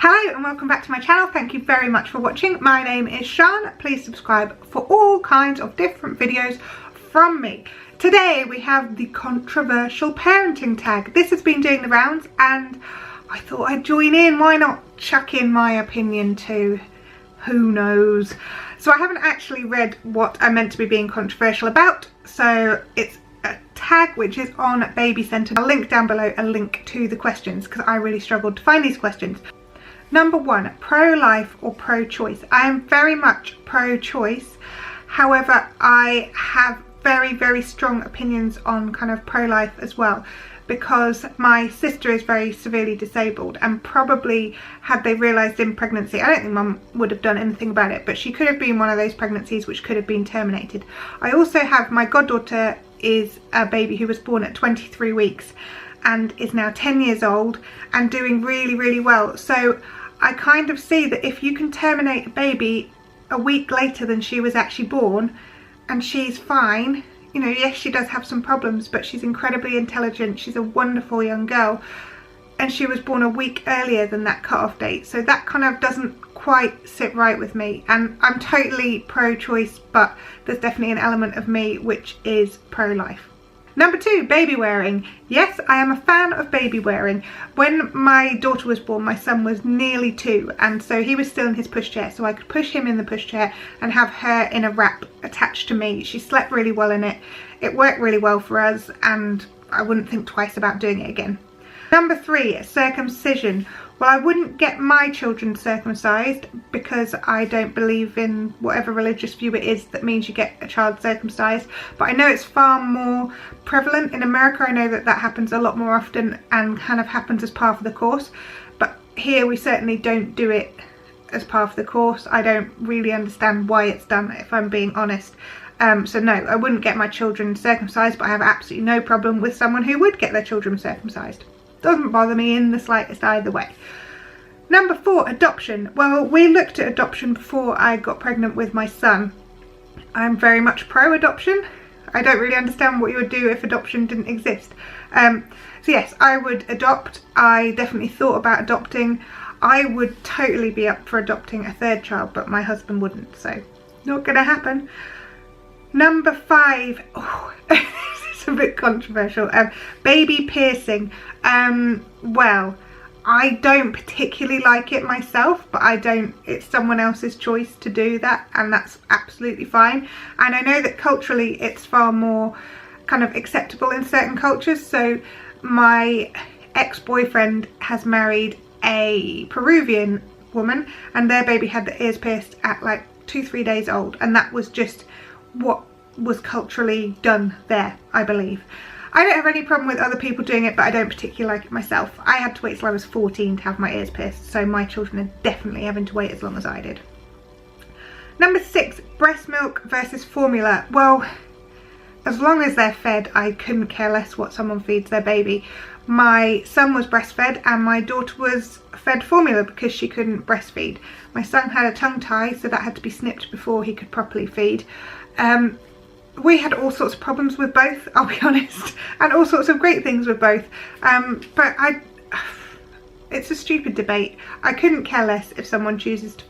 Hello and welcome back to my channel. Thank you very much for watching. My name is Sean. Please subscribe for all kinds of different videos from me. Today we have the controversial parenting tag. This has been doing the rounds and I thought I'd join in. Why not chuck in my opinion too? Who knows? So I haven't actually read what I meant to be being controversial about. So it's a tag which is on Baby Centre. I'll link down below a link to the questions because I really struggled to find these questions. Number 1, pro-life or pro-choice. I am very much pro-choice. However, I have very strong opinions on kind of pro-life as well, because my sister is very severely disabled, and probably had they realised in pregnancy, I don't think mum would have done anything about it, but she could have been one of those pregnancies which could have been terminated. I also have my goddaughter is a baby who was born at 23 weeks and is now 10 years old and doing really well. So I kind of see that if you can terminate a baby a week later than she was actually born and she's fine, you know, yes, she does have some problems, but she's incredibly intelligent. She's a wonderful young girl and she was born a week earlier than that cut-off date. So that kind of doesn't quite sit right with me, and I'm totally pro-choice, but there's definitely an element of me which is pro-life. Number 2, baby wearing. Yes, I am a fan of baby wearing. When my daughter was born, my son was nearly 2, and so he was still in his pushchair, so I could push him in the pushchair and have her in a wrap attached to me. She slept really well in it. It worked really well for us, and I wouldn't think twice about doing it again. Number 3, circumcision. Well, I wouldn't get my children circumcised because I don't believe in whatever religious view it is that means you get a child circumcised. But I know it's far more prevalent in America. I know that that happens a lot more often and kind of happens as part of the course. But here we certainly don't do it as part of the course. I don't really understand why it's done, if I'm being honest. So no, I wouldn't get my children circumcised, but I have absolutely no problem with someone who would get their children circumcised. Doesn't bother me in the slightest either way. Number 4, adoption. Well, we looked at adoption before I got pregnant with my son. I'm very much pro-adoption. I don't really understand what you would do if adoption didn't exist. So yes, I would adopt. I definitely thought about adopting. I would totally be up for adopting a 3rd child, but my husband wouldn't, so not gonna happen. Number 5, oh, this is a bit controversial. Baby piercing. Well, I don't particularly like it myself, but it's someone else's choice to do that, and that's absolutely fine. And I know that culturally it's far more kind of acceptable in certain cultures. So my ex-boyfriend has married a Peruvian woman and their baby had the ears pierced at like 2-3 days old, and that was just what was culturally done there, I believe. I don't have any problem with other people doing it, but I don't particularly like it myself. I had to wait till I was 14 to have my ears pierced, so my children are definitely having to wait as long as I did. Number 6, breast milk versus formula. Well, as long as they're fed, I couldn't care less what someone feeds their baby. My son was breastfed and my daughter was fed formula because she couldn't breastfeed. My son had a tongue tie, so that had to be snipped before he could properly feed. We had all sorts of problems with both, I'll be honest, and all sorts of great things with both. But it's a stupid debate. I couldn't care less if someone chooses to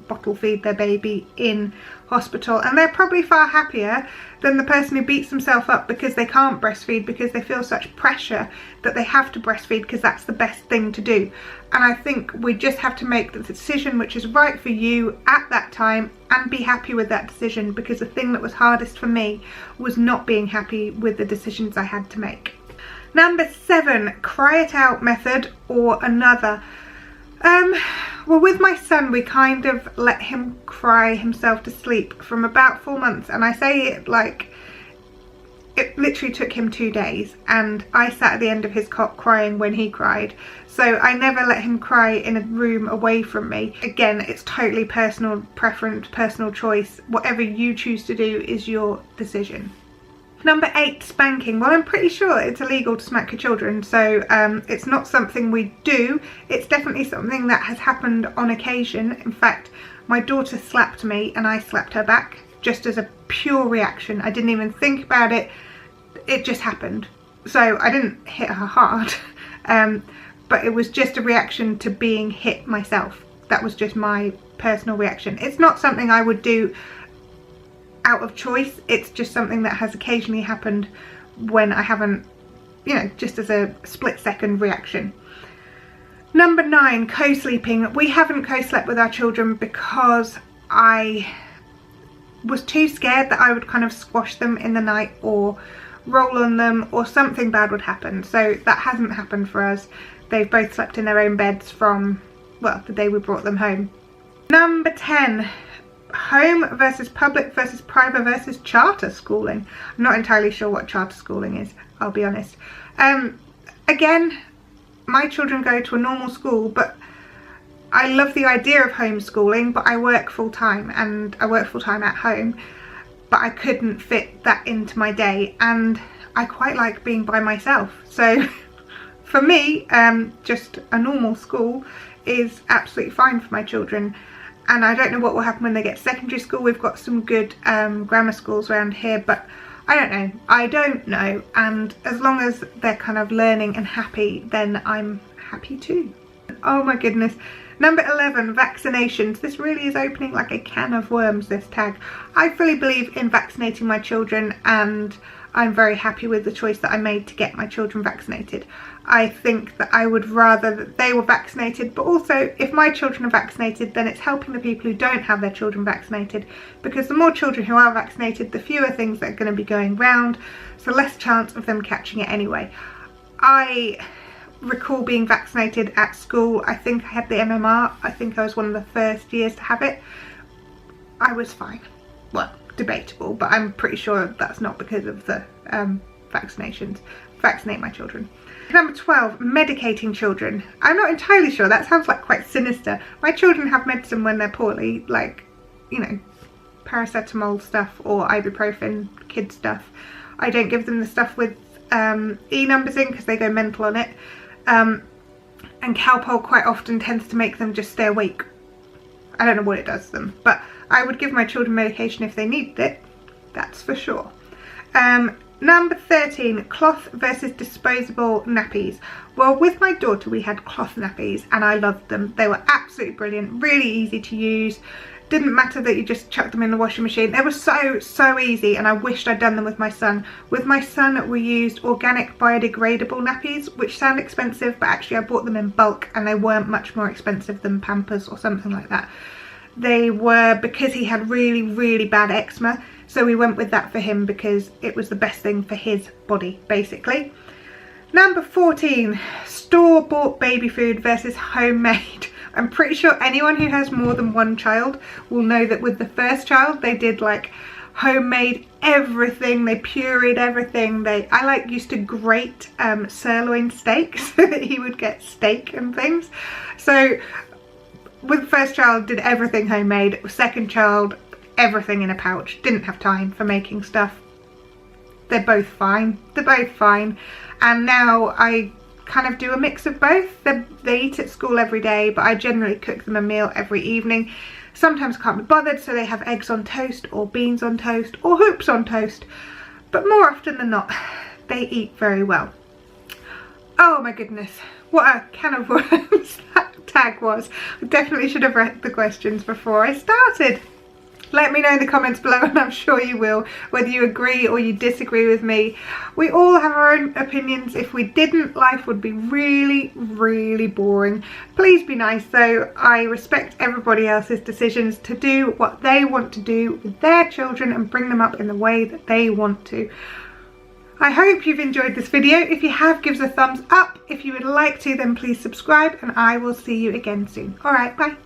bottle feed their baby in hospital, and they're probably far happier than the person who beats themselves up because they can't breastfeed, because they feel such pressure that they have to breastfeed because that's the best thing to do. And I think we just have to make the decision which is right for you at that time and be happy with that decision, because the thing that was hardest for me was not being happy with the decisions I had to make. Number 7, cry it out method or another. Well, with my son, we kind of let him cry himself to sleep from about 4 months, and I say it like it literally took him 2 days, and I sat at the end of his cot crying when he cried. So I never let him cry in a room away from me. Again, it's totally personal preference, personal choice. Whatever you choose to do is your decision. Number 8, spanking. Well, I'm pretty sure it's illegal to smack your children, so it's not something we do. It's definitely something that has happened on occasion. In fact, my daughter slapped me and I slapped her back just as a pure reaction. I didn't even think about it. It just happened. So I didn't hit her hard. but it was just a reaction to being hit myself. That was just my personal reaction. It's not something I would do out of choice. It's just something that has occasionally happened when I haven't, you know, just as a split-second reaction. Number 9, co-sleeping. We haven't co-slept with our children because I was too scared that I would kind of squash them in the night or roll on them or something bad would happen. So that hasn't happened for us. They've both slept in their own beds from, well, the day we brought them home. Number 10, home versus public versus private versus charter schooling. I'm not entirely sure what charter schooling is, I'll be honest. Again, my children go to a normal school, but I love the idea of homeschooling, but I work full-time and I work full-time at home, but I couldn't fit that into my day, and I quite like being by myself. So for me, just a normal school is absolutely fine for my children. And I don't know what will happen when they get to secondary school. We've got some good grammar schools around here, but I don't know. And as long as they're kind of learning and happy, then I'm happy too. Oh my goodness. Number 11, vaccinations. This really is opening like a can of worms, this tag. I fully believe in vaccinating my children, and I'm very happy with the choice that I made to get my children vaccinated. I think that I would rather that they were vaccinated, but also if my children are vaccinated, then it's helping the people who don't have their children vaccinated, because the more children who are vaccinated, the fewer things that are going to be going round, so less chance of them catching it anyway. I recall being vaccinated at school. I think I had the MMR. I think I was one of the first years to have it. I was fine. Well, debatable, but I'm pretty sure that's not because of the vaccinations. Vaccinate my children. Number 12, medicating children. I'm not entirely sure. That sounds like quite sinister. My children have medicine when they're poorly, like, you know, paracetamol stuff or ibuprofen, kid stuff. I don't give them the stuff with E numbers in because they go mental on it. And Calpol quite often tends to make them just stay awake. I don't know what it does to them, but I would give my children medication if they needed it, that's for sure. Number 13, cloth versus disposable nappies. Well, with my daughter we had cloth nappies and I loved them. They were absolutely brilliant, really easy to use. Didn't matter that you just chucked them in the washing machine. They were so easy, and I wished I'd done them with my son. With my son we used organic biodegradable nappies, which sound expensive, but actually I bought them in bulk and they weren't much more expensive than Pampers or something like that. They were, because he had really bad eczema, so we went with that for him because it was the best thing for his body, basically. Number 14, store-bought baby food versus homemade. I'm pretty sure anyone who has more than one child will know that with the first child they did like homemade everything. They pureed everything. I used to grate sirloin steak so that he would get steak and things. So with the first child, did everything homemade. Second child, everything in a pouch. Didn't have time for making stuff. They're both fine. They're both fine. And now I kind of do a mix of both. They eat at school every day, but I generally cook them a meal every evening. Sometimes can't be bothered, so they have eggs on toast or beans on toast or hoops on toast. But more often than not, they eat very well. Oh my goodness, what a can of worms that tag was. I definitely should have read the questions before I started. Let me know in the comments below, and I'm sure you will, whether you agree or you disagree with me. We all have our own opinions. If we didn't, life would be really boring. Please be nice though. I respect everybody else's decisions to do what they want to do with their children and bring them up in the way that they want to. I hope you've enjoyed this video. If you have, give us a thumbs up. If you would like to, then please subscribe, and I will see you again soon. Alright, bye.